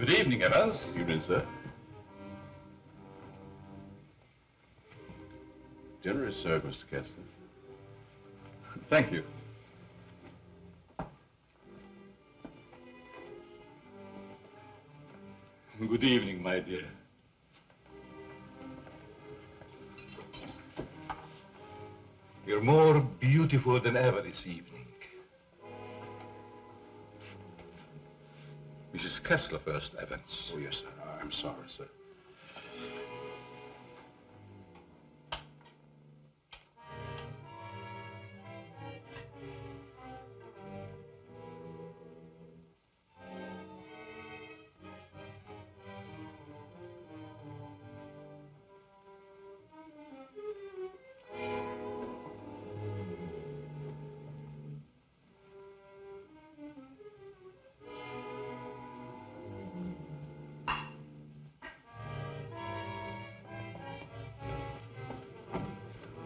Good evening, Evans. Evening, sir. Dinner is served, Mr. Kessler. Thank you. Good evening, my dear. You're more beautiful than ever this evening. Mrs. Kessler first, Evans. Oh, yes, sir. I'm sorry, sir.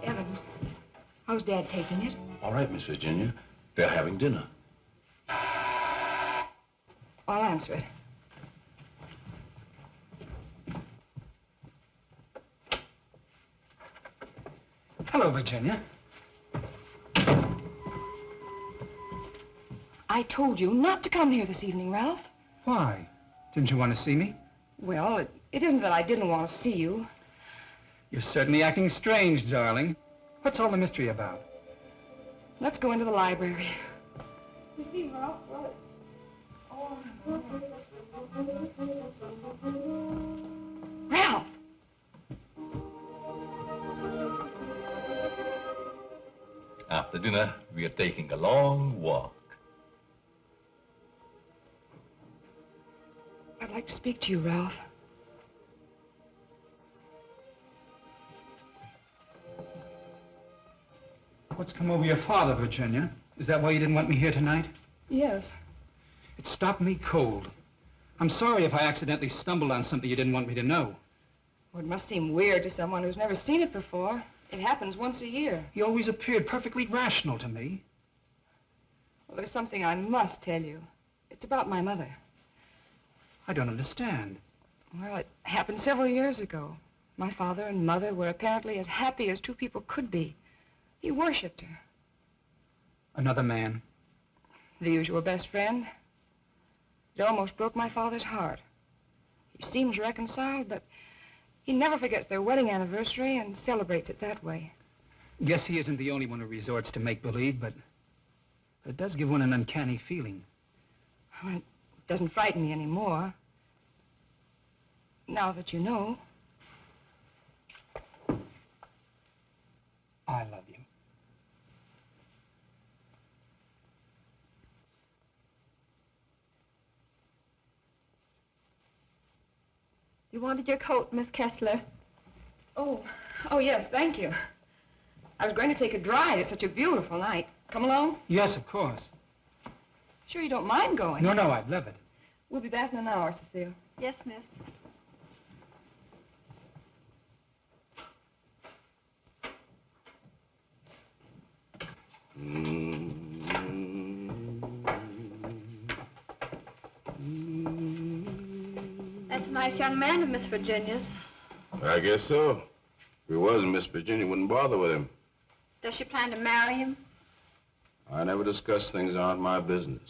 Evans, how's Dad taking it? All right, Miss Virginia. They're having dinner. I'll answer it. Hello, Virginia. I told you not to come here this evening, Ralph. Why? Didn't you want to see me? Well, it isn't that I didn't want to see you. You're certainly acting strange, darling. What's all the mystery about? Let's go into the library. You see, Ralph, Ralph! After dinner, we are taking a long walk. I'd like to speak to you, Ralph. What's come over your father, Virginia? Is that why you didn't want me here tonight? Yes. It stopped me cold. I'm sorry if I accidentally stumbled on something you didn't want me to know. Well, it must seem weird to someone who's never seen it before. It happens once a year. He always appeared perfectly rational to me. Well, there's something I must tell you. It's about my mother. I don't understand. Well, it happened several years ago. My father and mother were apparently as happy as two people could be. He worshipped her. Another man? The usual best friend. It almost broke my father's heart. He seems reconciled, but he never forgets their wedding anniversary and celebrates it that way. Guess he isn't the only one who resorts to make-believe, but it does give one an uncanny feeling. Well, it doesn't frighten me anymore. Now that you know. I love you. You wanted your coat, Miss Kessler. Oh, yes, thank you. I was going to take a drive. It's such a beautiful night. Come along? Yes, of course. Sure you don't mind going? No, I'd love it. We'll be back in an hour, Cecile. Yes, miss. That's a nice young man of Miss Virginia's. I guess so. If he wasn't, Miss Virginia wouldn't bother with him. Does she plan to marry him? I never discuss things that aren't my business.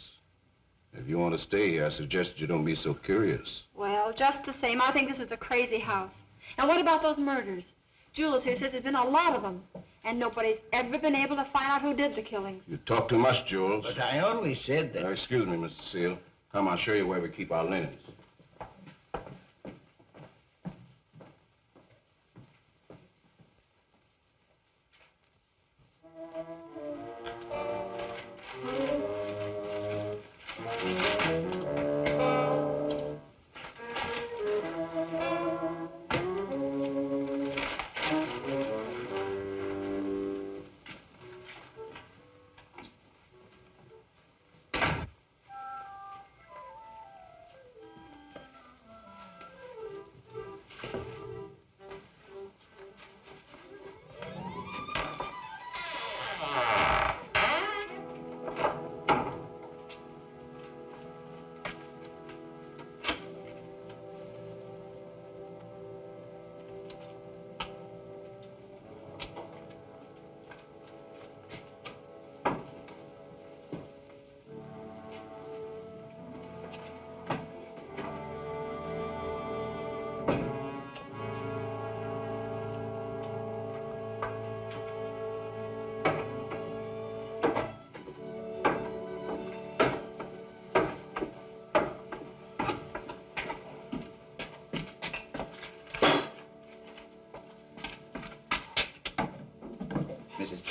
If you want to stay here, I suggest you don't be so curious. Well, just the same, I think this is a crazy house. And what about those murders? Jules here says there's been a lot of them, and nobody's ever been able to find out who did the killings. You talk too much, Jules. But I only said that... Excuse me, Mr. Seal. Come, I'll show you where we keep our linens.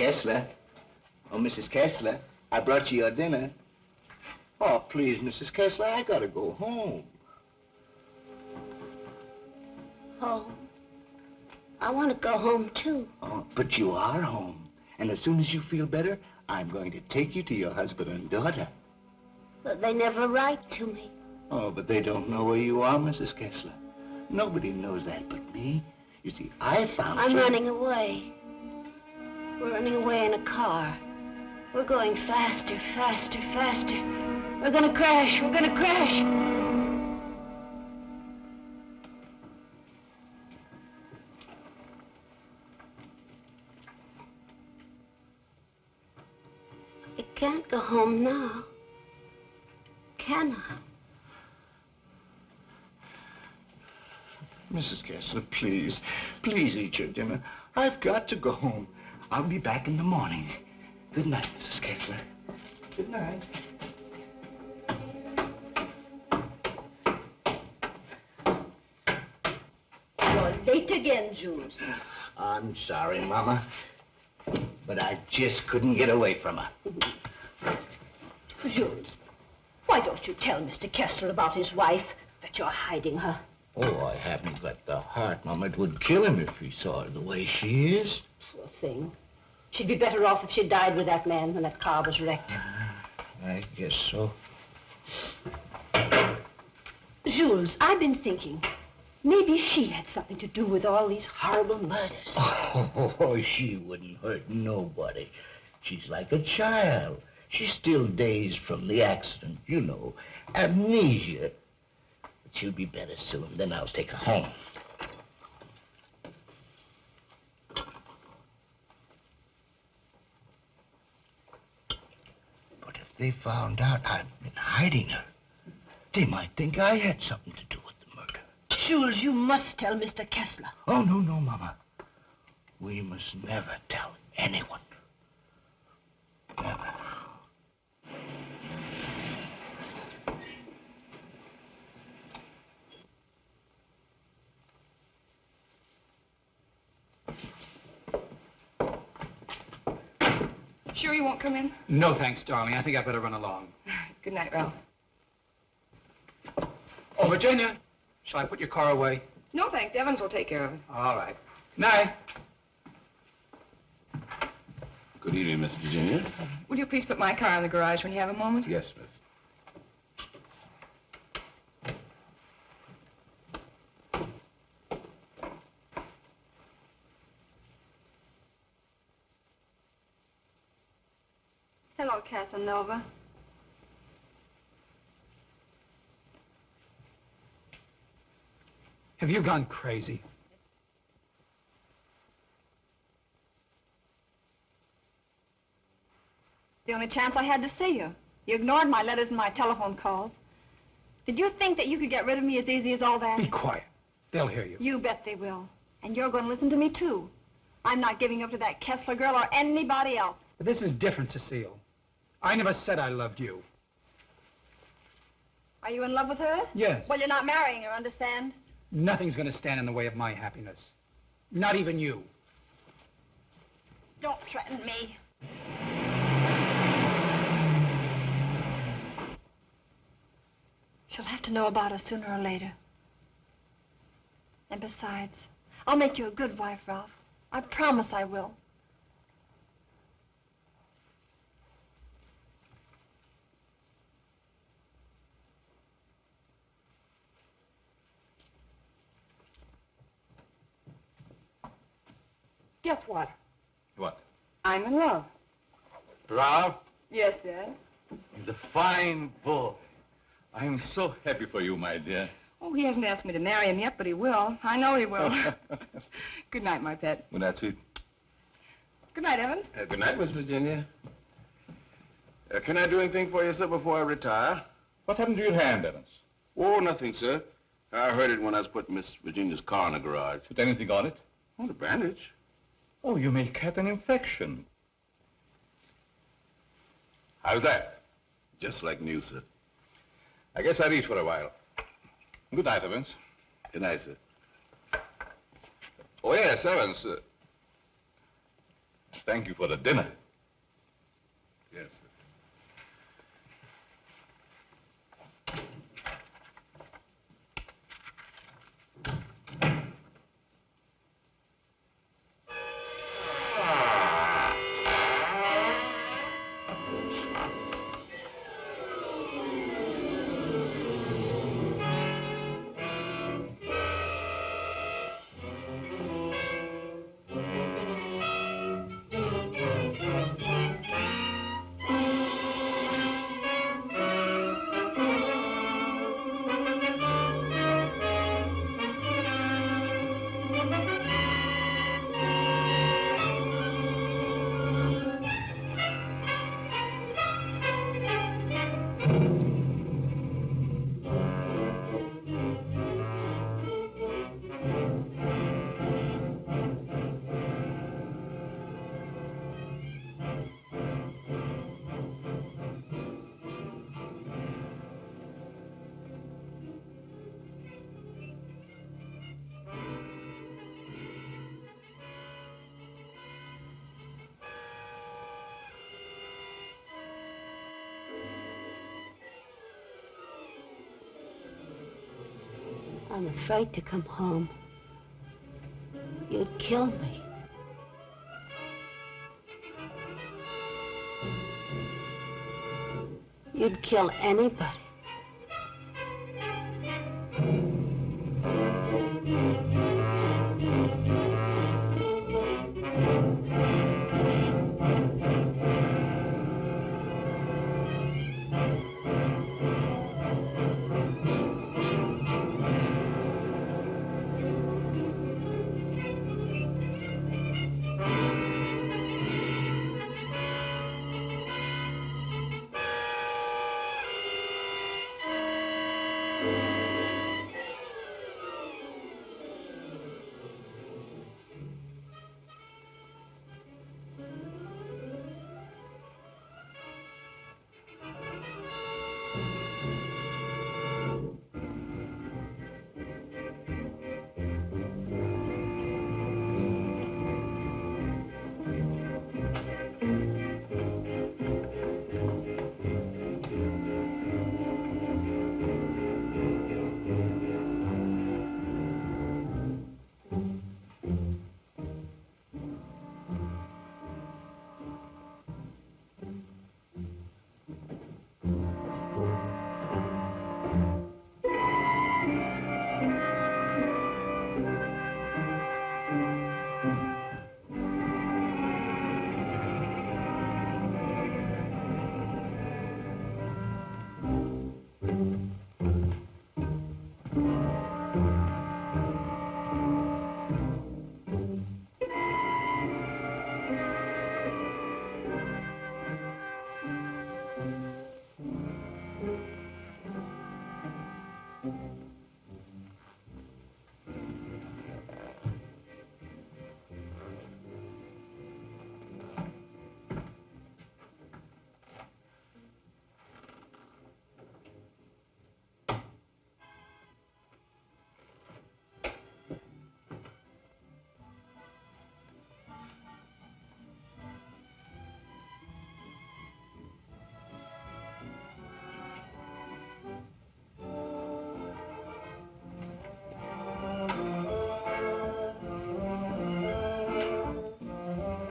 Kessler. Oh, Mrs. Kessler, I brought you your dinner. Oh, please, Mrs. Kessler, I gotta go home. Home? I want to go home, too. Oh, but you are home. And as soon as you feel better, I'm going to take you to your husband and daughter. But they never write to me. Oh, but they don't know where you are, Mrs. Kessler. Nobody knows that but me. You see, I found I'm you. running away. We're running away in a car. We're going faster, faster, faster. We're gonna crash. We're gonna crash. I can't go home now. Can I? Mrs. Kessler, please, please eat your dinner. I've got to go home. I'll be back in the morning. Good night, Mrs. Kessler. Good night. You're late again, Jules. I'm sorry, Mama, but I just couldn't get away from her. Jules, why don't you tell Mr. Kessler about his wife, that you're hiding her? Oh, I haven't got the heart, Mama. It would kill him if he saw her the way she is. Poor thing. She'd be better off if she died with that man when that car was wrecked. I guess so. Jules, I've been thinking, maybe she had something to do with all these horrible murders. Oh, she wouldn't hurt nobody. She's like a child. She's still dazed from the accident, you know, amnesia. But she'll be better soon. Then I'll take her home. But if they found out I'd been hiding her, they might think I had something to do with the murder. Jules, you must tell Mr. Kessler. Oh, no, no, Mama. We must never tell anyone. Never. Sure you won't come in? No, thanks, darling. I think I better run along. Good night, Ralph. Oh, Virginia, shall I put your car away? No, thanks. Evans will take care of it. All right. Night. Good evening, Miss Virginia. Will you please put my car in the garage when you have a moment? Yes, miss. Hello, Casanova. Have you gone crazy? The only chance I had to see you. You ignored my letters and my telephone calls. Did you think that you could get rid of me as easy as all that? Be quiet. They'll hear you. You bet they will. And you're going to listen to me, too. I'm not giving up to that Kessler girl or anybody else. But this is different, Cecile. I never said I loved you. Are you in love with her? Yes. Well, you're not marrying her, understand? Nothing's going to stand in the way of my happiness. Not even you. Don't threaten me. She'll have to know about us sooner or later. And besides, I'll make you a good wife, Ralph. I promise I will. Guess what? What? I'm in love. Ralph? Yes, Dad. He's a fine boy. I am so happy for you, my dear. Oh, he hasn't asked me to marry him yet, but he will. I know he will. Good night, my pet. Good night, sweet. Good night, Evans. Good night, Miss Virginia. Can I do anything for you, sir, before I retire? What happened to your hand, Evans? Oh, nothing, sir. I heard it when I was putting Miss Virginia's car in the garage. Put anything on it? Oh, the bandage. Oh, you may have an infection. How's that? Just like new, sir. I guess I'll eat for a while. Good night, Evans. Good night, sir. Oh, yes, Evans. thank you for the dinner. Yes, sir. I'm afraid to come home. You'd kill me. You'd kill anybody.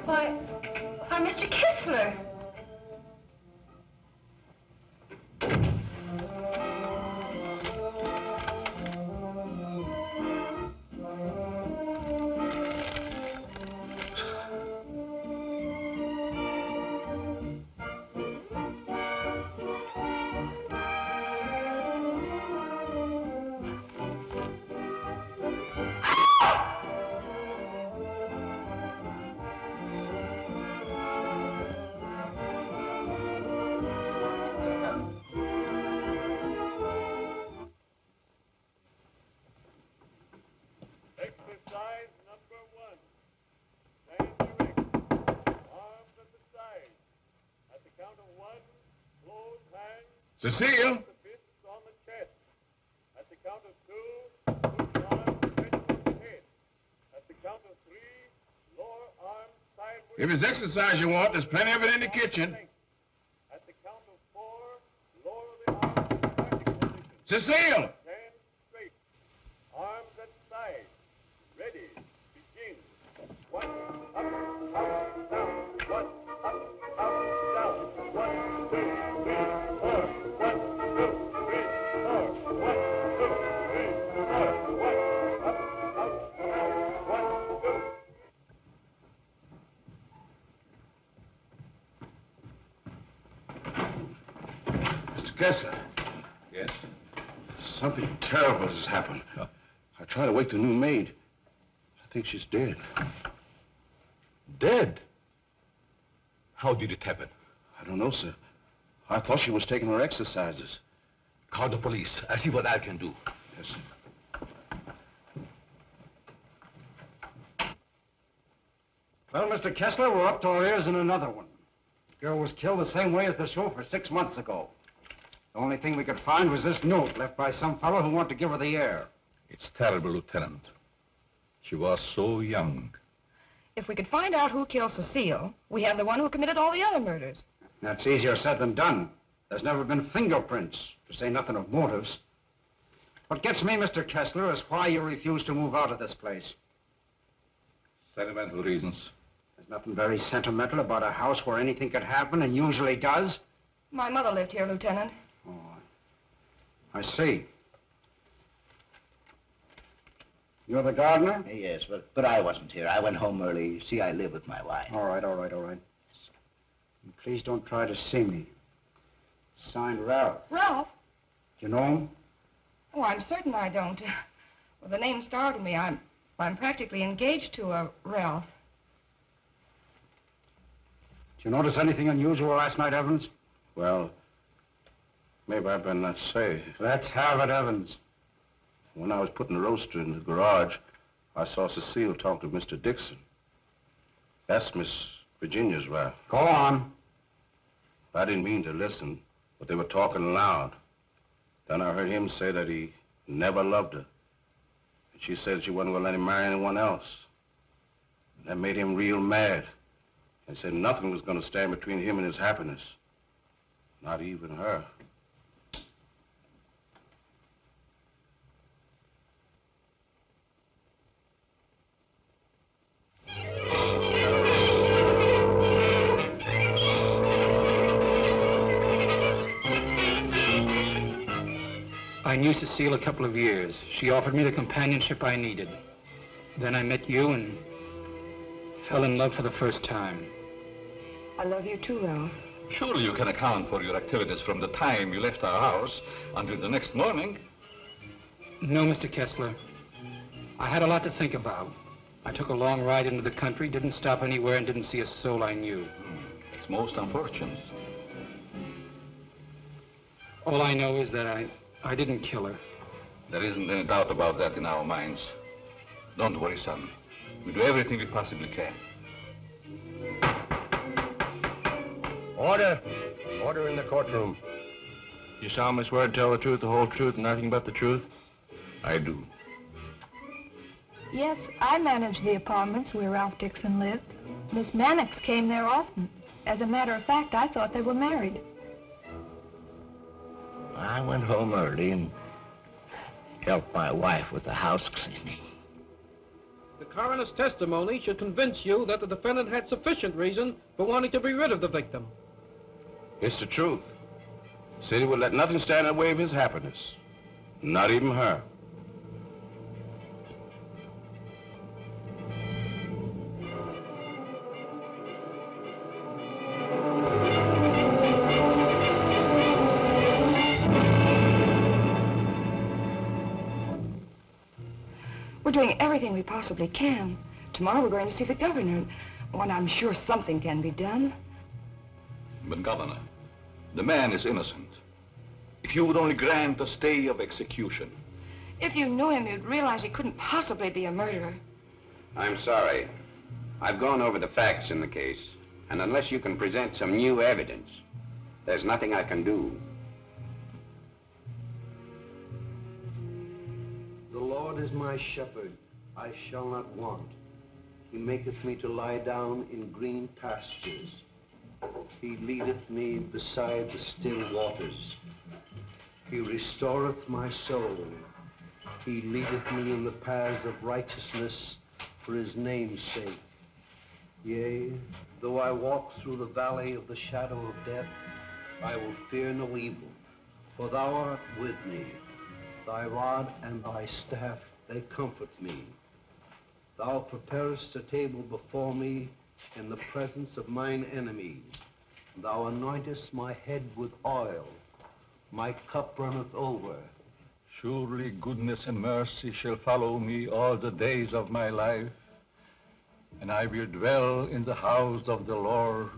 Why, Mr. Kitzler. Exercise number 1. Stand erect. Arms at the side. At the count of 1, close hands. Cecile! The fists on the chest. At the count of 2, push arms stretched on the head. At the count of 3, lower arms If it's exercise you want, there's plenty of it in the kitchen. At the count of 4, lower the arms to fighting position. Cecile! Stand straight. Arms at side. Ready. Begin. 1, up, down. 1, up, down. 1, 2, 3, 4. 1, 2, 3, 4. 1, 2, 3, 4. 1, up, down. 1, 2. Mr. Kessler. Yes? Something terrible has happened. I tried to wake the new maid. I think she's dead. Dead? How did it happen? I don't know, sir. I thought she was taking her exercises. Call the police. I'll see what I can do. Yes, sir. Well, Mr. Kessler, we're up to our ears in another one. The girl was killed the same way as the chauffeur 6 months ago. The only thing we could find was this note left by some fellow who wanted to give her the air. It's terrible, Lieutenant. She was so young. If we could find out who killed Cecile, we have the one who committed all the other murders. That's easier said than done. There's never been fingerprints, to say nothing of motives. What gets me, Mr. Kessler, is why you refuse to move out of this place. Sentimental reasons. There's nothing very sentimental about a house where anything could happen and usually does. My mother lived here, Lieutenant. Oh, I see. You're the gardener? Yes, but I wasn't here. I went home early. You see, I live with my wife. All right. And please don't try to see me. Signed, Ralph. Ralph? Do you know him? Oh, I'm certain I don't. Well, the name startled me. I'm practically engaged to a Ralph. Did you notice anything unusual last night, Evans? Well, maybe I better not say. Let's have it, Evans. When I was putting the roaster in the garage, I saw Cecile talk to Mr. Dixon. That's Miss Virginia's wife. Go on. I didn't mean to listen, but they were talking loud. Then I heard him say that he never loved her. And she said she wasn't going to let him marry anyone else. That made him real mad. And said nothing was going to stand between him and his happiness. Not even her. I knew Cecile a couple of years. She offered me the companionship I needed. Then I met you and fell in love for the first time. I love you too, Ralph. Surely you can account for your activities from the time you left our house until the next morning. No, Mr. Kessler. I had a lot to think about. I took a long ride into the country, didn't stop anywhere, and didn't see a soul I knew. It's most unfortunate. All I know is that I didn't kill her. There isn't any doubt about that in our minds. Don't worry, son. We do everything we possibly can. Order. Order in the courtroom. You solemnly swear to tell the truth, the whole truth, and nothing but the truth? I do. Yes, I managed the apartments where Ralph Dixon lived. Miss Mannix came there often. As a matter of fact, I thought they were married. I went home early and helped my wife with the house cleaning. The coroner's testimony should convince you that the defendant had sufficient reason for wanting to be rid of the victim. It's the truth. Said he would let nothing stand in the way of his happiness. Not even her. We're doing everything we possibly can. Tomorrow we're going to see the governor. Oh, and I'm sure something can be done. But, Governor, the man is innocent. If you would only grant a stay of execution. If you knew him, you'd realize he couldn't possibly be a murderer. I'm sorry. I've gone over the facts in the case, and unless you can present some new evidence, there's nothing I can do. The Lord is my shepherd, I shall not want. He maketh me to lie down in green pastures. He leadeth me beside the still waters. He restoreth my soul. He leadeth me in the paths of righteousness for his name's sake. Yea, though I walk through the valley of the shadow of death, I will fear no evil, for thou art with me. Thy rod and thy staff, they comfort me. Thou preparest a table before me in the presence of mine enemies. Thou anointest my head with oil. My cup runneth over. Surely goodness and mercy shall follow me all the days of my life, and I will dwell in the house of the Lord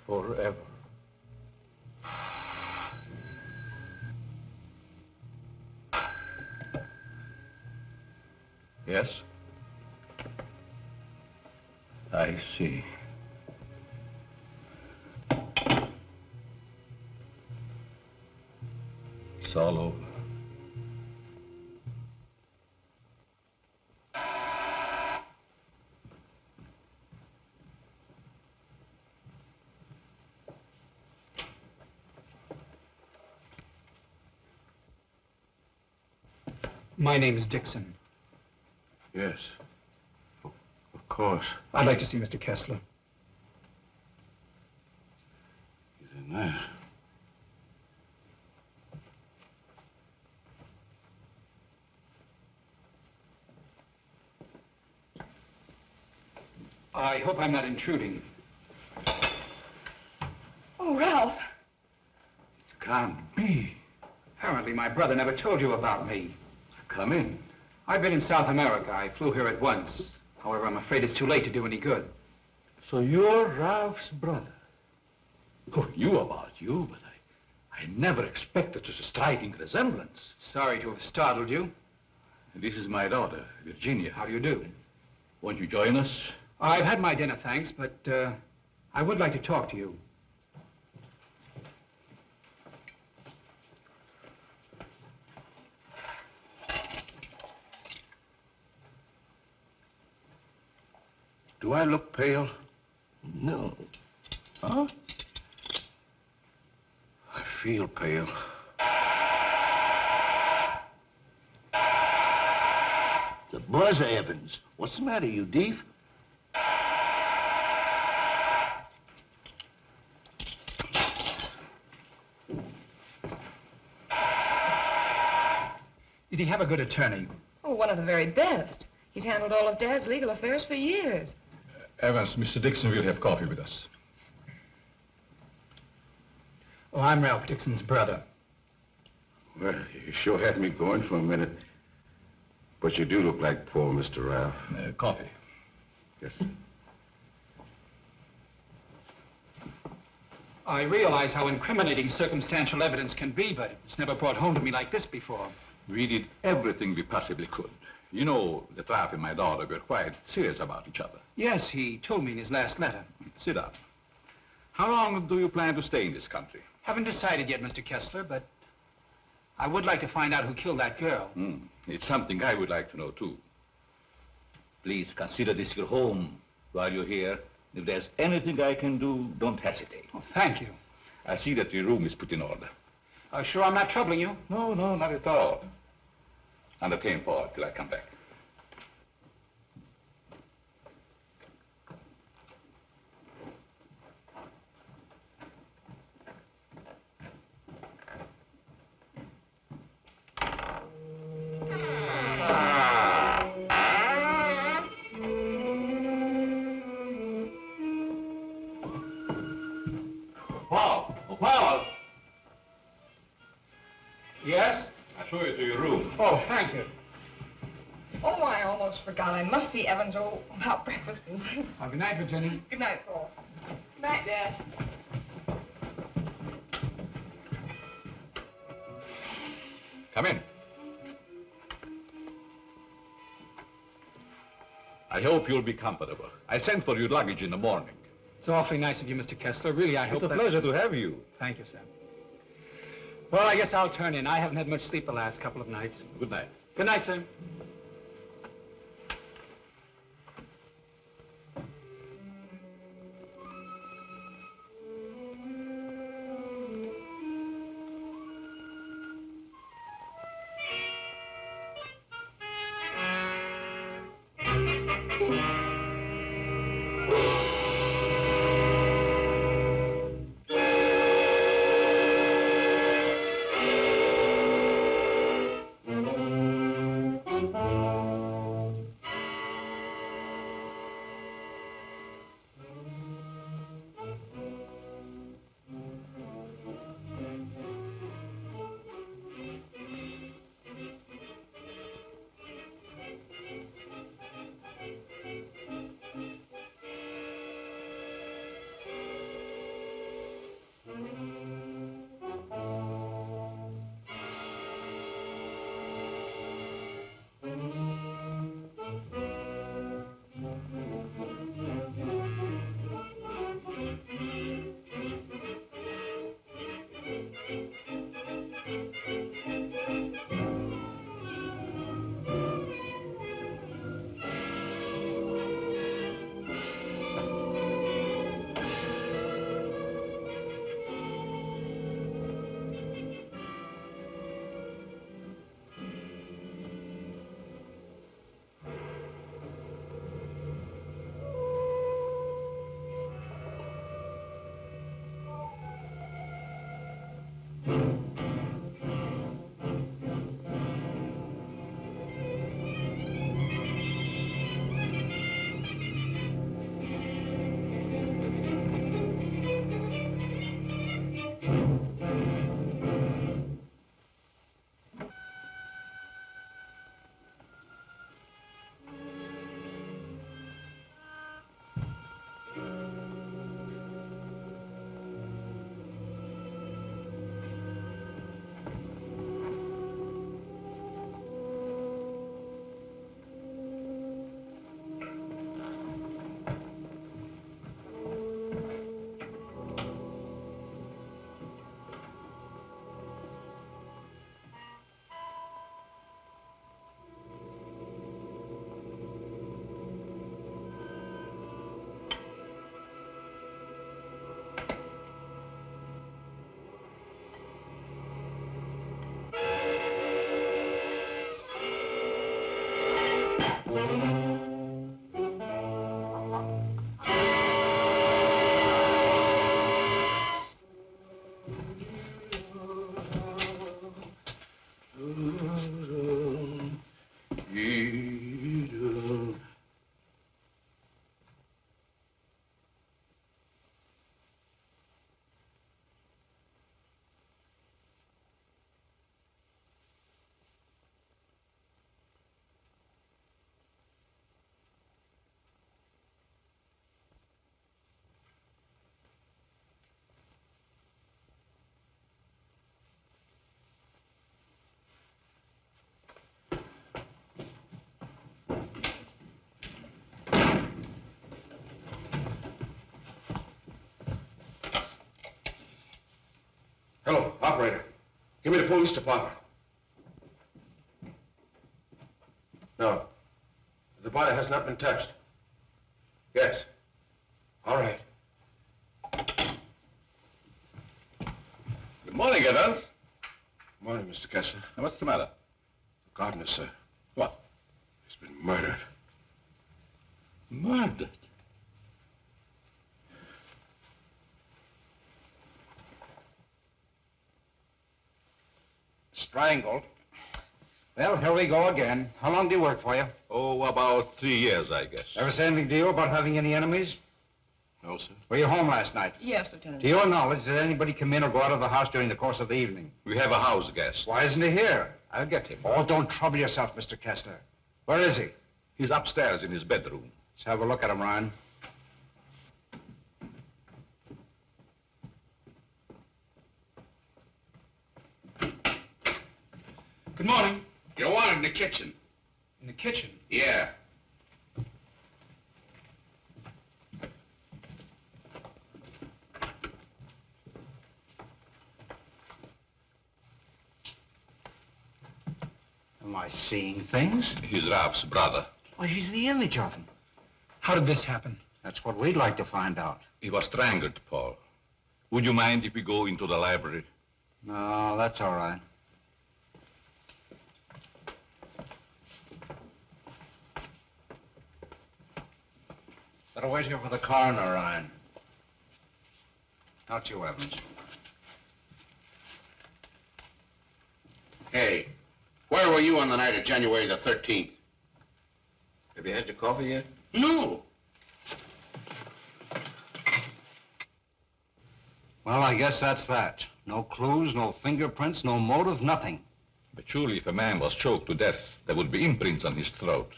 forever. Yes? I see. It's all over. My name is Dixon. Yes. Of course. I'd like to see Mr. Kessler. He's in there. I hope I'm not intruding. Oh, Ralph. It can't be. Apparently my brother never told you about me. Come in. I've been in South America. I flew here at once. However, I'm afraid it's too late to do any good. So you're Ralph's brother? Who knew about you, but I never expected such a striking resemblance. Sorry to have startled you. This is my daughter, Virginia. How do you do? Won't you join us? I've had my dinner, thanks, but I would like to talk to you. Do I look pale? No. Huh? I feel pale. The buzz, Evans. What's the matter, you deef? Did he have a good attorney? Oh, one of the very best. He's handled all of Dad's legal affairs for years. Evans, Mr. Dixon will have coffee with us. Oh, I'm Ralph Dixon's brother. Well, you sure had me going for a minute. But you do look like poor Mr. Ralph. Coffee. Yes. I realize how incriminating circumstantial evidence can be, but it's never brought home to me like this before. We did everything we possibly could. You know, that Ralph and my daughter were quite serious about each other. Yes, he told me in his last letter. Sit down. How long do you plan to stay in this country? Haven't decided yet, Mr. Kessler, but I would like to find out who killed that girl. It's something I would like to know, too. Please consider this your home while you're here. If there's anything I can do, don't hesitate. Oh, thank you. I see that your room is put in order. Sure I'm not troubling you? No, not at all. Entertain Paul till I come back. Paul! Yes? I'll show you to your room. Oh, thank you. Oh, I almost forgot. I must see Evans about breakfast and things. Good night, Virginia. Good night, Paul. Good night, Dad. Come in. I hope you'll be comfortable. I sent for your luggage in the morning. It's awfully nice of you, Mr. Kessler. Really, I hope It's a pleasure to have you. Thank you, sir. Well, I guess I'll turn in. I haven't had much sleep the last couple of nights. Good night. Good night, sir. Hello, operator. Give me the police department. No. The body has not been touched. Yes. All right. Good morning, Evans. Good morning, Mr. Kessler. Now, what's the matter? The gardener, sir. What? He's been murdered. Murdered? Strangled. Well, here we go again. How long did he work for you? Oh, about 3 years, I guess. Ever say anything to you about having any enemies? No, sir. Were you home last night? Yes, Lieutenant. To your knowledge, did anybody come in or go out of the house during the course of the evening? We have a house guest. Why isn't he here? I'll get him. Oh, don't trouble yourself, Mr. Kessler. Where is he? He's upstairs in his bedroom. Let's have a look at him, Ryan. Good morning. You're wanted in the kitchen. In the kitchen? Yeah. Am I seeing things? He's Ralph's brother. Why, he's the image of him. How did this happen? That's what we'd like to find out. He was strangled, Paul. Would you mind if we go into the library? No, that's all right. Better wait here for the coroner, Ryan. Not you, Evans. Hey, where were you on the night of January the 13th? Have you had your coffee yet? No. Well, I guess that's that. No clues, no fingerprints, no motive, nothing. But surely if a man was choked to death, there would be imprints on his throat.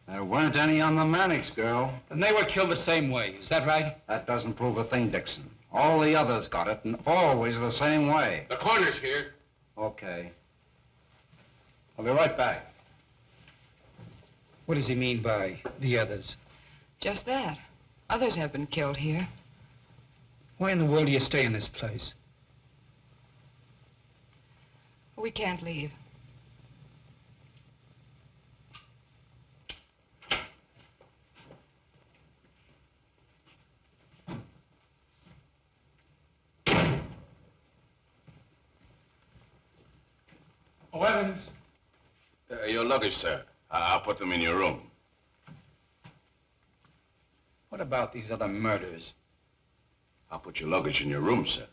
There weren't any on the Mannix girl. And they were killed the same way. Is that right? That doesn't prove a thing, Dixon. All the others got it, and always the same way. The coroner's here. Okay. I'll be right back. What does he mean by the others? Just that. Others have been killed here. Why in the world do you stay in this place? We can't leave. Oh, Evans. Your luggage, sir. I'll put them in your room. What about these other murders? I'll put your luggage in your room, sir.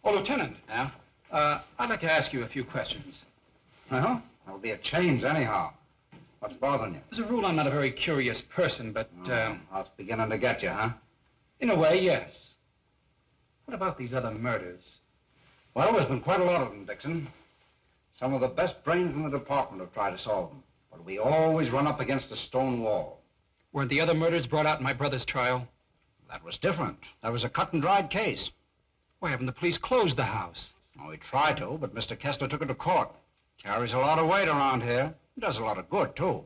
Oh, Lieutenant. Yeah? I'd like to ask you a few questions. Well, that'll be a change anyhow. What's bothering you? As a rule, I'm not a very curious person, but, I was beginning to get you, huh? in a way, yes. What about these other murders? Well, there's been quite a lot of them, Dixon. Some of the best brains in the department have tried to solve them. But we always run up against a stone wall. Weren't the other murders brought out in my brother's trial? That was different. That was a cut-and-dried case. Why haven't the police closed the house? Oh, we tried to, but Mr. Kessler took it to court. Carries a lot of weight around here. Does a lot of good, too.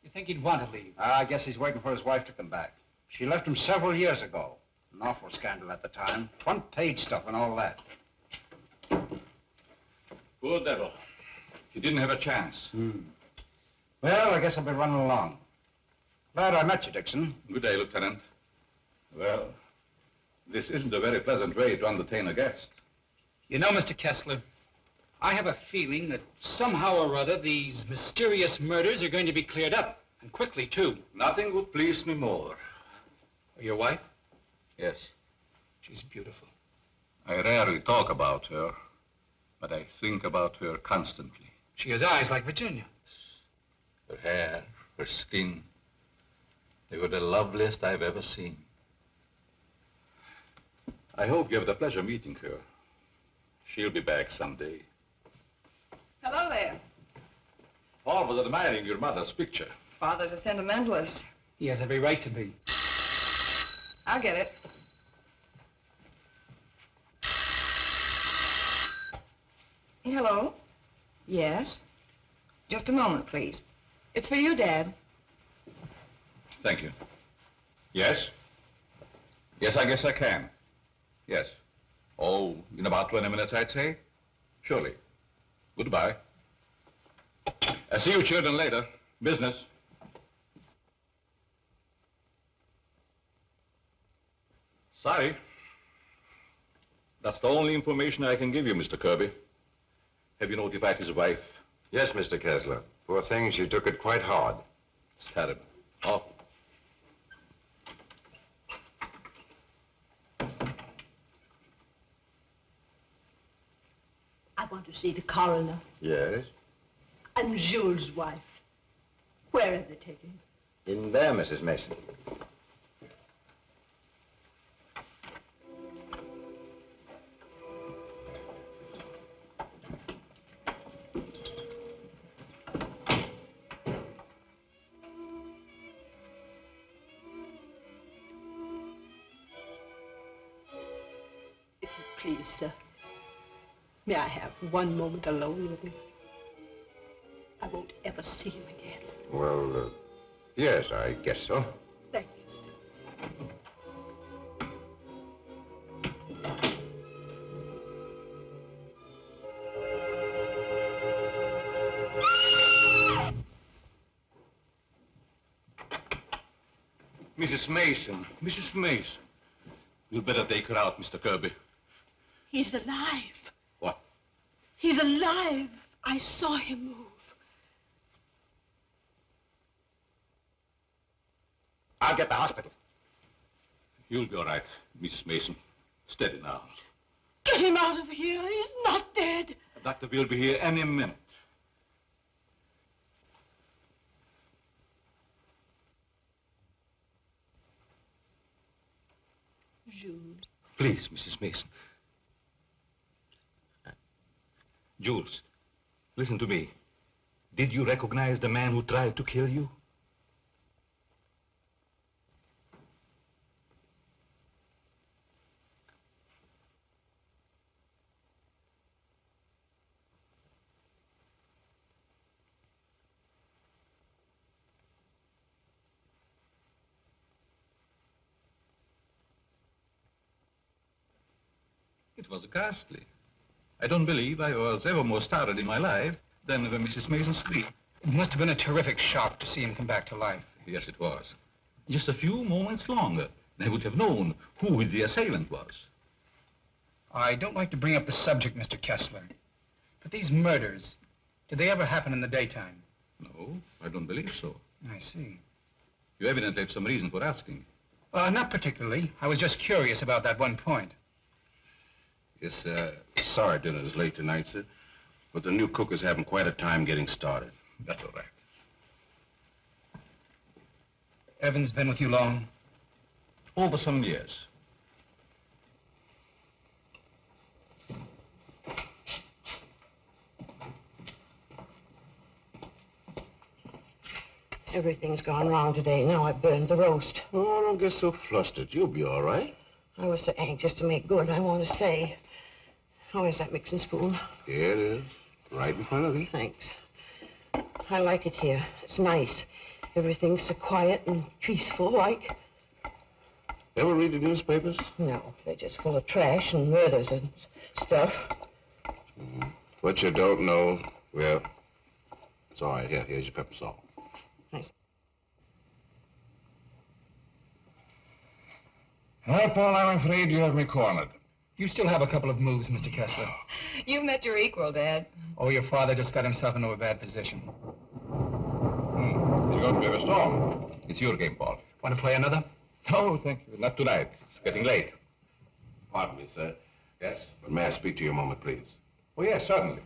You think he'd want to leave? I guess he's waiting for his wife to come back. She left him several years ago. An awful scandal at the time. Front-page stuff and all that. Poor devil. He didn't have a chance. Well, I guess I'll be running along. Glad I met you, Dixon. Good day, Lieutenant. Well, this isn't a very pleasant way to entertain a guest. You know, Mr. Kessler, I have a feeling that somehow or other these mysterious murders are going to be cleared up, and quickly, too. Nothing would please me more. Your wife? Yes. She's beautiful. I rarely talk about her, but I think about her constantly. She has eyes like Virginia. Her hair, her skin, they were the loveliest I've ever seen. I hope you have the pleasure meeting her. She'll be back someday. Hello there. Paul was admiring your mother's picture. Father's a sentimentalist. He has every right to be. I'll get it. Hello? Yes? Just a moment, please. It's for you, Dad. Thank you. Yes? Yes, I guess I can. Yes. Oh, in about 20 minutes, I'd say. Surely. Goodbye. I'll see you children later. Business. Sorry. That's the only information I can give you, Mr. Kirby. Have you notified his wife? Yes, Mr. Kessler. Poor thing, she took it quite hard. It's terrible. Oh. I want to see the coroner Yes? and Jules' wife. Where are they taking him? In there, Mrs. Mason. If you please, sir, may I have one moment alone with him? I won't ever see him again. Well, yes, I guess so. Thank you, sir. Mrs. Mason. Mrs. Mason. You'd better take her out, Mr. Kirby. He's alive. What? He's alive. I saw him move. I'll get the hospital. You'll be all right, Mrs. Mason. Steady now. Get him out of here. He's not dead. The doctor will be here any minute. Jules. Please, Mrs. Mason. Jules, listen to me. Did you recognize the man who tried to kill you? It was ghastly. I don't believe I was ever more startled in my life than when Mrs. Mason screamed. It must have been a terrific shock to see him come back to life. Yes, it was. Just a few moments longer, and I would have known who the assailant was. I don't like to bring up the subject, Mr. Kessler, but these murders, did they ever happen in the daytime? No, I don't believe so. I see. You evidently have some reason for asking. Not particularly. I was just curious about that one point. Yes, sir. Sorry dinner is late tonight, sir. But the new cook is having quite a time getting started. That's all right. Evan's been with you long? Over some years. Everything's gone wrong today. Now I burned the roast. Oh, don't get so flustered. You'll be all right. I was so anxious to make good, I want to stay. Oh, is that mixing spoon? Here it is. Right in front of you. Thanks. I like it here. It's nice. Everything's so quiet and peaceful, like. Ever read the newspapers? No, they're just full of trash and murders and stuff. What you don't know, well, it's all right. Here's your pepper salt. Thanks. Well, Paul, I'm afraid you have me cornered. You still have a couple of moves, Mr. Kessler. You met your equal, Dad. Oh, your father just got himself into a bad position. You're going to be a storm. It's your game, Paul. Want to play another? No, thank you. Not tonight. It's getting late. Pardon me, sir. Yes? But may I speak to you a moment, please? Oh, yes, certainly.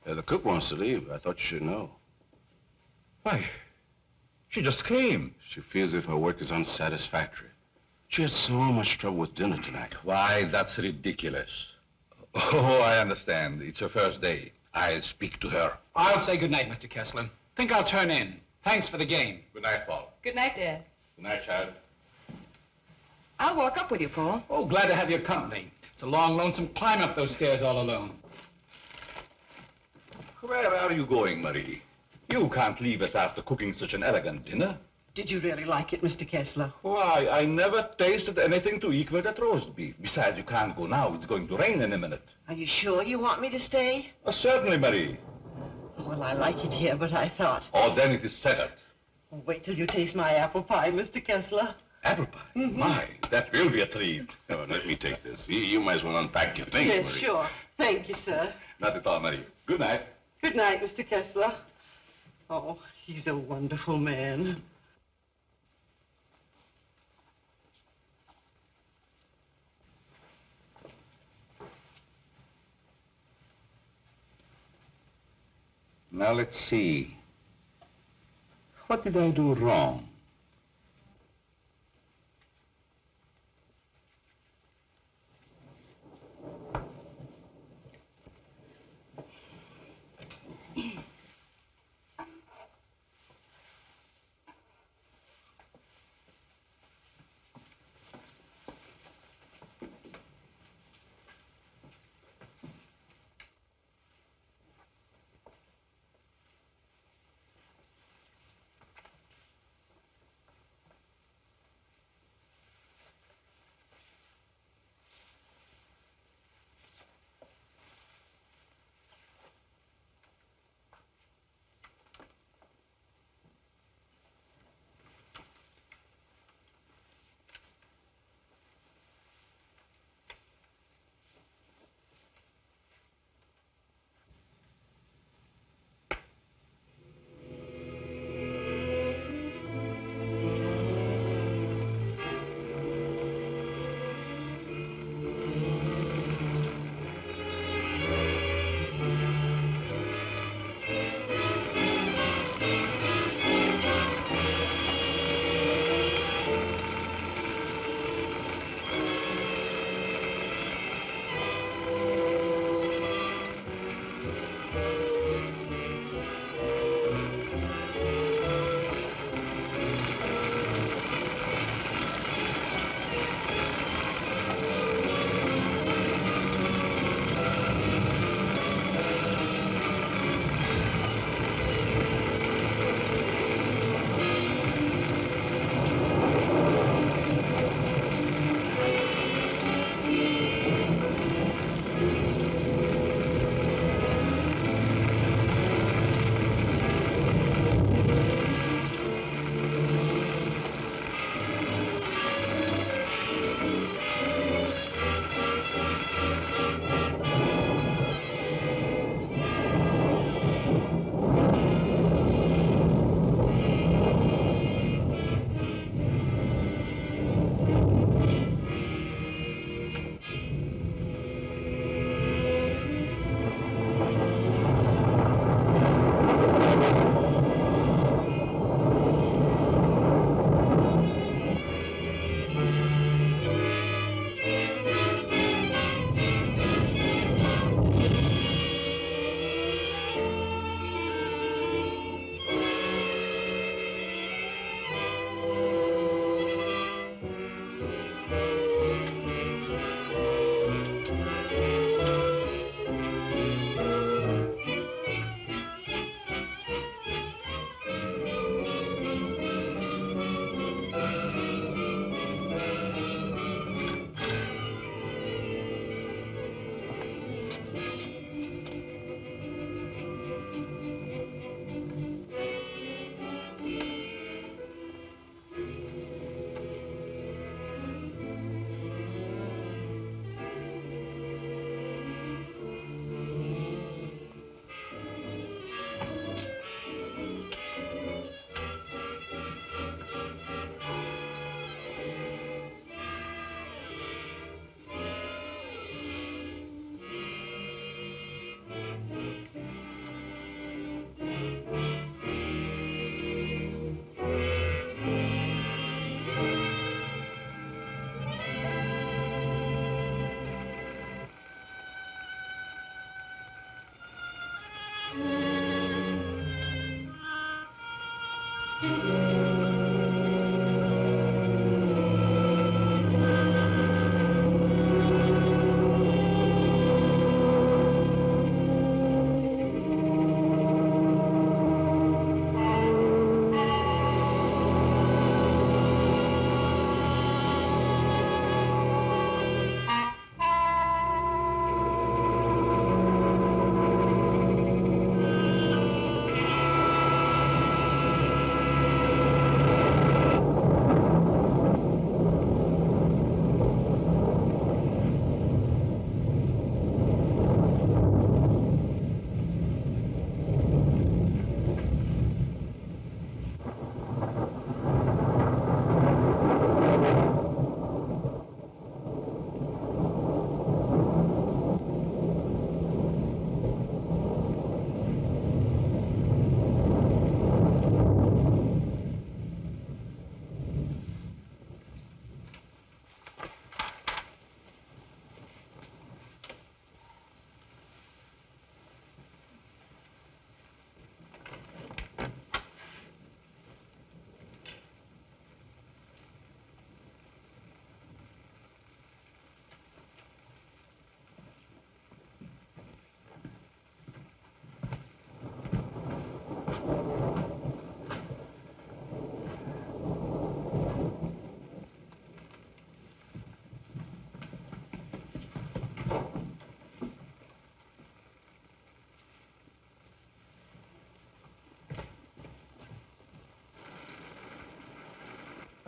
The cook wants to leave. I thought you should know. Why, she just came. She feels as if her work is unsatisfactory. She had so much trouble with dinner tonight. Why, that's ridiculous. Oh, I understand. It's her first day. I'll speak to her. I'll say good night, Mr. Kessler. Think I'll turn in. Thanks for the game. Good night, Paul. Good night, Dad. Good night, child. I'll walk up with you, Paul. Oh, glad to have your company. It's a long, lonesome climb up those stairs all alone. Where are you going, Marie? You can't leave us after cooking such an elegant dinner. Did you really like it, Mr. Kessler? Why, I never tasted anything to equal that roast beef. Besides, you can't go now. It's going to rain in a minute. Are you sure you want me to stay? Certainly, Marie. Well, I like it here, but I thought... Oh, then it is settled. Oh, wait till you taste my apple pie, Mr. Kessler. Apple pie? My, that will be a treat. Oh, let me take this. You might as well unpack your things, Yes, Marie. sure. Thank you, sir. Not at all, Marie. Good night. Good night, Mr. Kessler. Oh, he's a wonderful man. Now, let's see. What did I do wrong?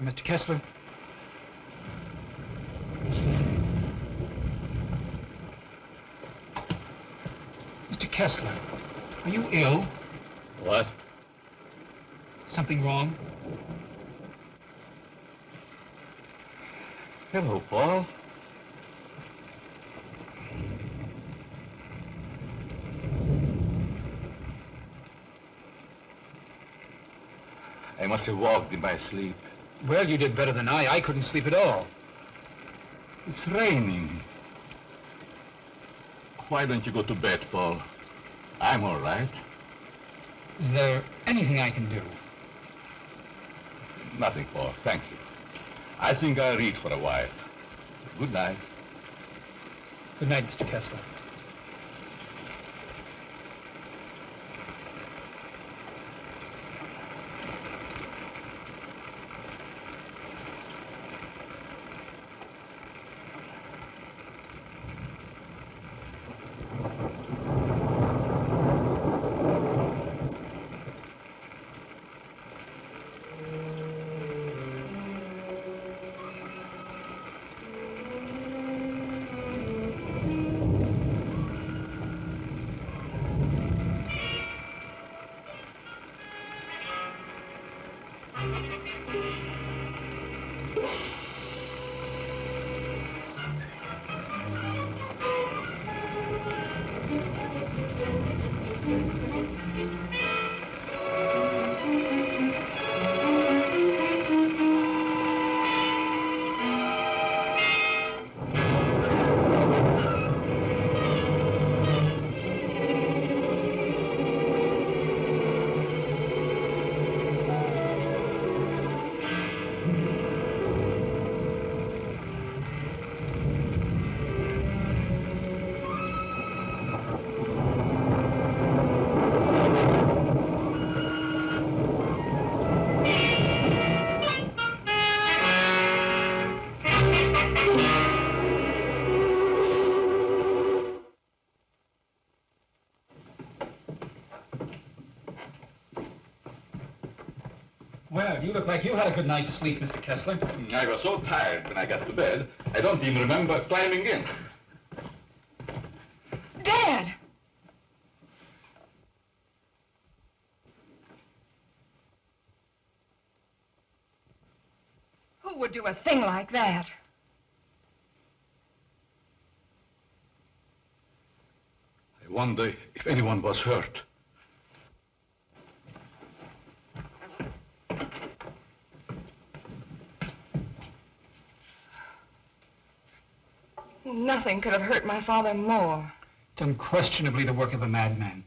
Mr. Kessler? Mr. Kessler, are you ill? What? Something wrong? Hello, Paul. I must have walked in my sleep. Well, you did better than I. I couldn't sleep at all. It's raining. Why don't you go to bed, Paul? I'm all right. Is there anything I can do? Nothing, Paul. Thank you. I think I'll read for a while. Good night. Good night, Mr. Kessler. Well, you look like you had a good night's sleep, Mr. Kessler. I was so tired when I got to bed, I don't even remember climbing in. Dad! Who would do a thing like that? I wonder if anyone was hurt. Nothing could have hurt my father more. It's unquestionably the work of a madman.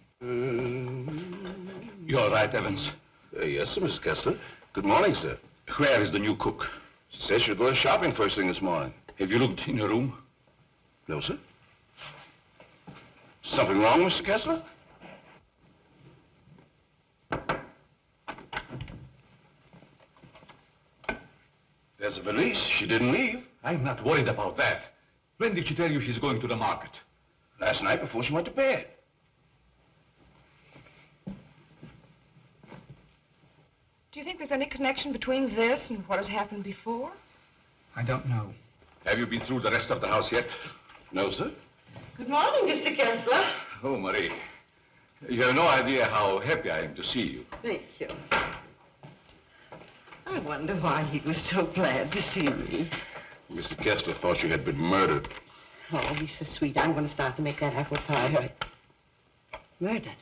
You're right, Evans. Yes, sir, Mr. Kessler. Good morning, sir. Where is the new cook? She says she'll go shopping first thing this morning. Have you looked in your room? No, sir. Something wrong, Mr. Kessler? There's a valise. She didn't leave. I'm not worried about that. When did she tell you she's going to the market? Last night before she went to bed. Do you think there's any connection between this and what has happened before? I don't know. Have you been through the rest of the house yet? No, sir. Good morning, Mr. Kessler. Oh, Marie. You have no idea how happy I am to see you. Thank you. I wonder why he was so glad to see me. Mr. Kessler thought you had been murdered. Oh, he's so sweet. I'm going to start to make that apple pie. Murdered?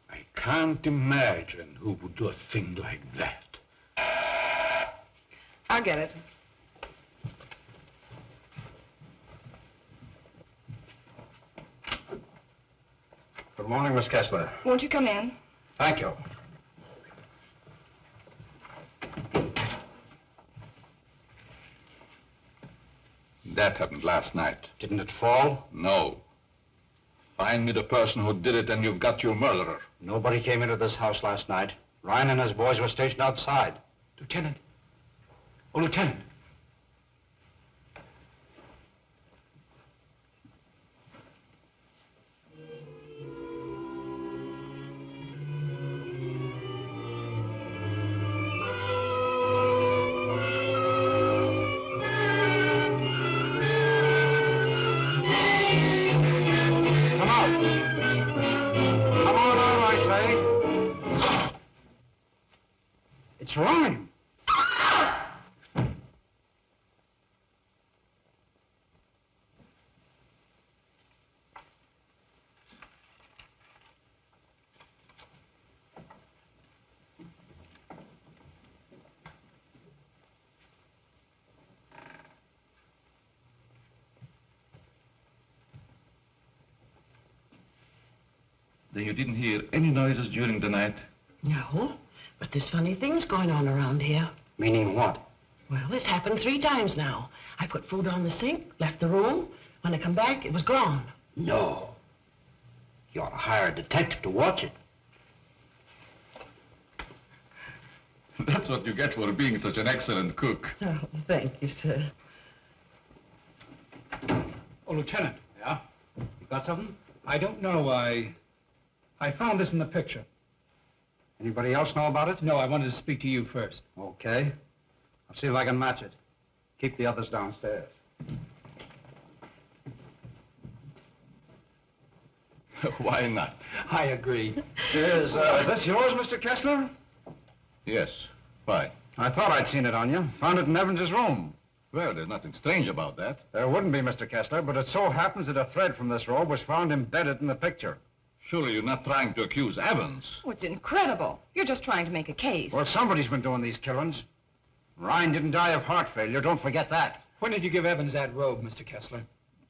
I can't imagine who would do a thing like that. I'll get it. Good morning, Miss Kessler. Won't you come in? Thank you. That happened last night. Didn't it fall? No. Find me the person who did it and you've got your murderer. Nobody came into this house last night. Ryan and his boys were stationed outside. Lieutenant. Oh, Lieutenant. It's Ryan. Then you didn't hear any noises during the night? No, but there's funny things going on around here. Meaning what? Well, this happened 3 times now. I put food on the sink, left the room. When I come back, it was gone. No. You ought to hire a detective to watch it. That's what you get for being such an excellent cook. Oh, thank you, sir. Oh, Lieutenant. Yeah? You got something? I don't know. I found this in the picture. Anybody else know about it? No, I wanted to speak to you first. Okay. I'll see if I can match it. Keep the others downstairs. Why not? I agree. Is this yours, Mr. Kessler? Yes. Why? I thought I'd seen it on you. Found it in Evans's room. Well, there's nothing strange about that. There wouldn't be, Mr. Kessler, but it so happens that a thread from this robe was found embedded in the picture. Surely you're not trying to accuse Evans. Oh, it's incredible. You're just trying to make a case. Well, somebody's been doing these killings. Ryan didn't die of heart failure. Don't forget that. When did you give Evans that robe, Mr. Kessler?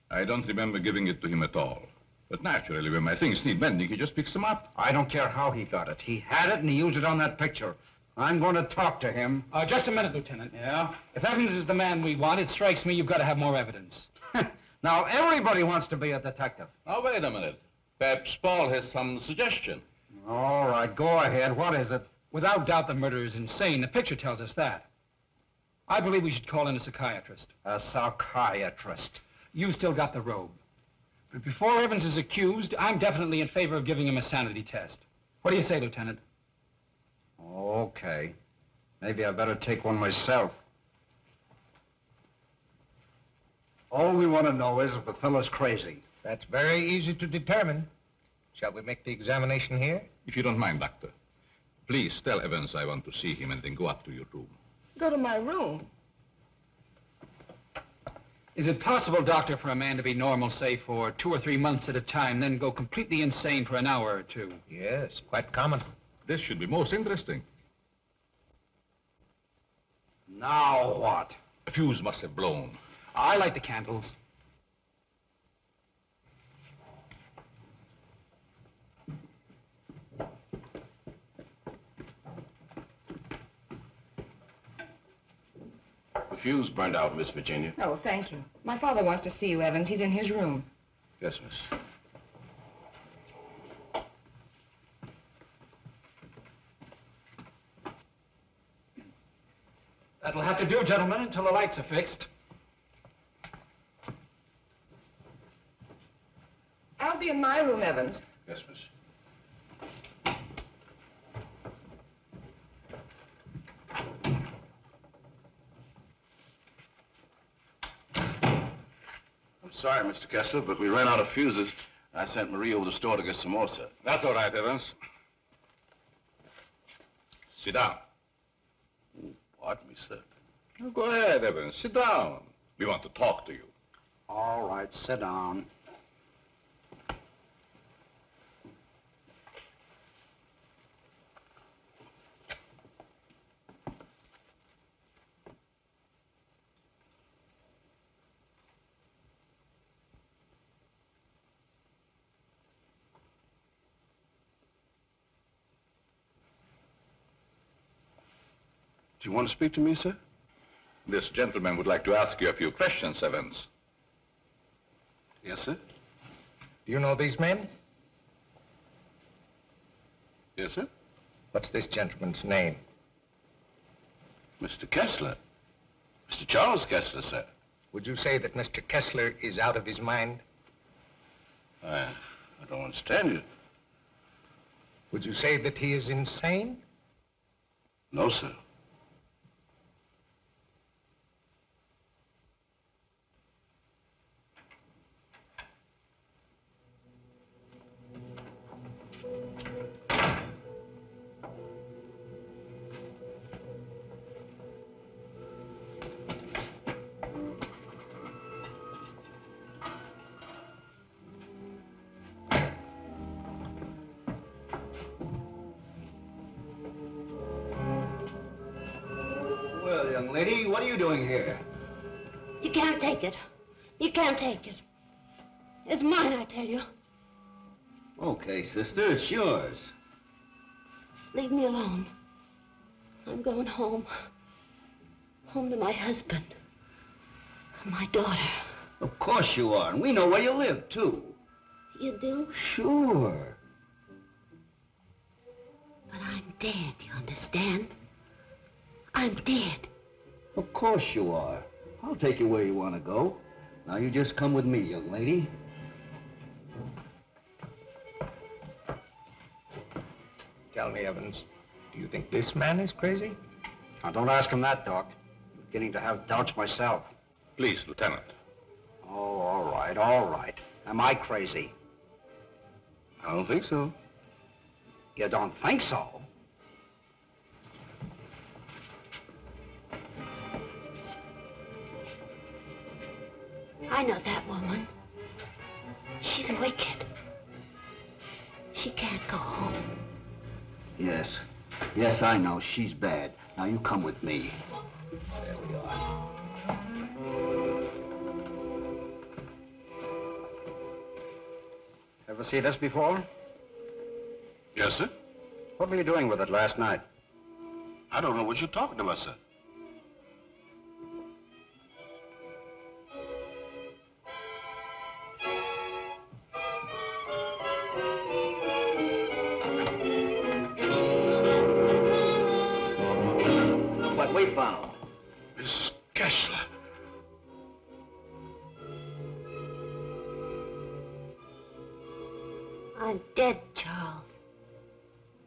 I don't remember giving it to him at all. But naturally, when my things need mending, he just picks them up. I don't care how he got it. He had it and he used it on that picture. I'm going to talk to him. Just a minute, Lieutenant. Yeah? If Evans is the man we want, it strikes me you've got to have more evidence. Now, everybody wants to be a detective. Oh, wait a minute. Perhaps Paul has some suggestion. All right, go ahead. What is it? Without doubt, the murderer is insane. The picture tells us that. I believe we should call in a psychiatrist. A psychiatrist? You still got the robe. But before Evans is accused, I'm definitely in favor of giving him a sanity test. What do you say, Lieutenant? Okay. Maybe I better take one myself. All we want to know is if the fellow's crazy. That's very easy to determine. Shall we make the examination here? If you don't mind, Doctor. Please tell Evans I want to see him and then go up to your room. Go to my room. Is it possible, Doctor, for a man to be normal, say, for 2 or 3 months at a time, then go completely insane for an hour or two? Yes, quite common. This should be most interesting. Now what? A fuse must have blown. I light the candles. fuse burned out, Miss Virginia. Oh, thank you. My father wants to see you, Evans. He's in his room. Yes, miss. That'll have to do, gentlemen, until the lights are fixed. I'll be in my room, Evans. Yes, miss. I'm sorry, Mr. Kessler, but we ran out of fuses. I sent Marie over to the store to get some more, sir. That's all right, Evans. Sit down. Pardon me, sir. Oh, go ahead, Evans. Sit down. We want to talk to you. All right, sit down. Do you want to speak to me, sir? This gentleman would like to ask you a few questions, Evans. Yes, sir. Do you know these men? Yes, sir. What's this gentleman's name? Mr. Kessler. Mr. Charles Kessler, sir. Would you say that Mr. Kessler is out of his mind? I don't understand you. Would you say that he is insane? No, sir. Well, young lady, what are you doing here? You can't take it. You can't take it. It's mine, I tell you. Okay, sister, it's yours. Leave me alone. I'm going home. Home to my husband. And my daughter. Of course you are, and we know where you live, too. You do? Sure. But I'm dead, you understand? I'm dead. Of course you are. I'll take you where you want to go. Now you just come with me, young lady. Tell me, Evans, do you think this man is crazy? Now, don't ask him that, Doc. I'm beginning to have doubts myself. Please, Lieutenant. Oh, all right, all right. Am I crazy? I don't think so. You don't think so? I know that woman. She's wicked. She can't go home. Yes. Yes, I know. She's bad. Now you come with me. There we are. Ever see this before? Yes, sir. What were you doing with it last night? I don't know what you're talking about, sir. What we found. Miss Kessler. I'm dead, Charles.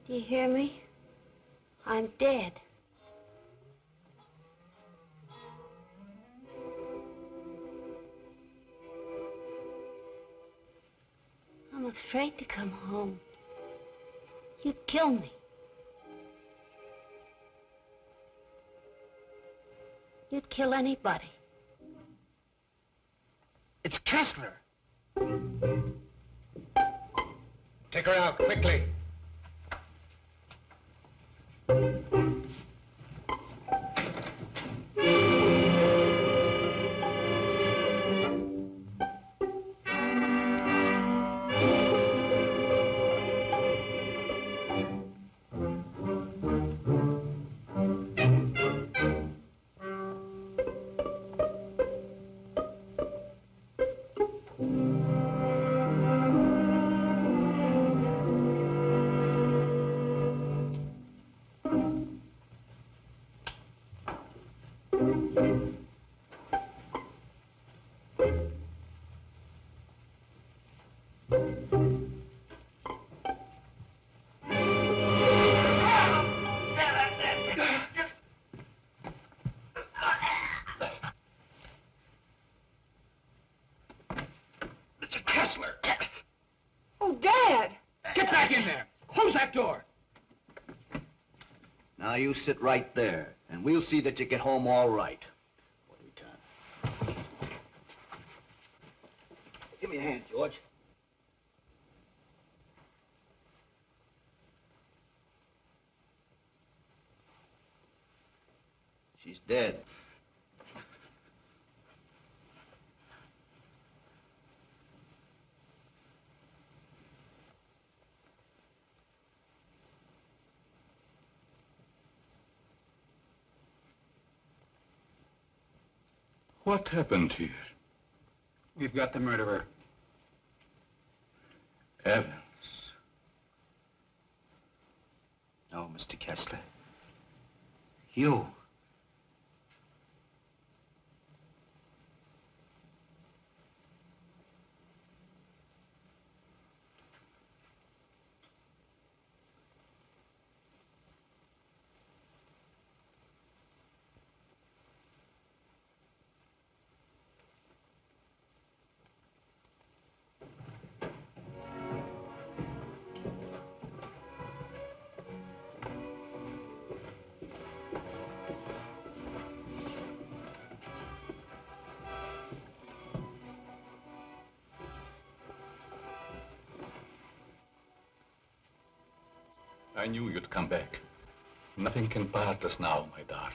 Do you hear me? I'm dead. I'm afraid to come home. You'd kill me. You'd kill anybody. It's Kessler. Take her out, quickly. back in there. Close that door. Now you sit right there, and we'll see that you get home all right. What do we turn? Give me a hand, George. She's dead. What happened here? We've got the murderer. Evans. No, Mr. Kessler. You. I knew you'd come back. Nothing can part us now, my darling.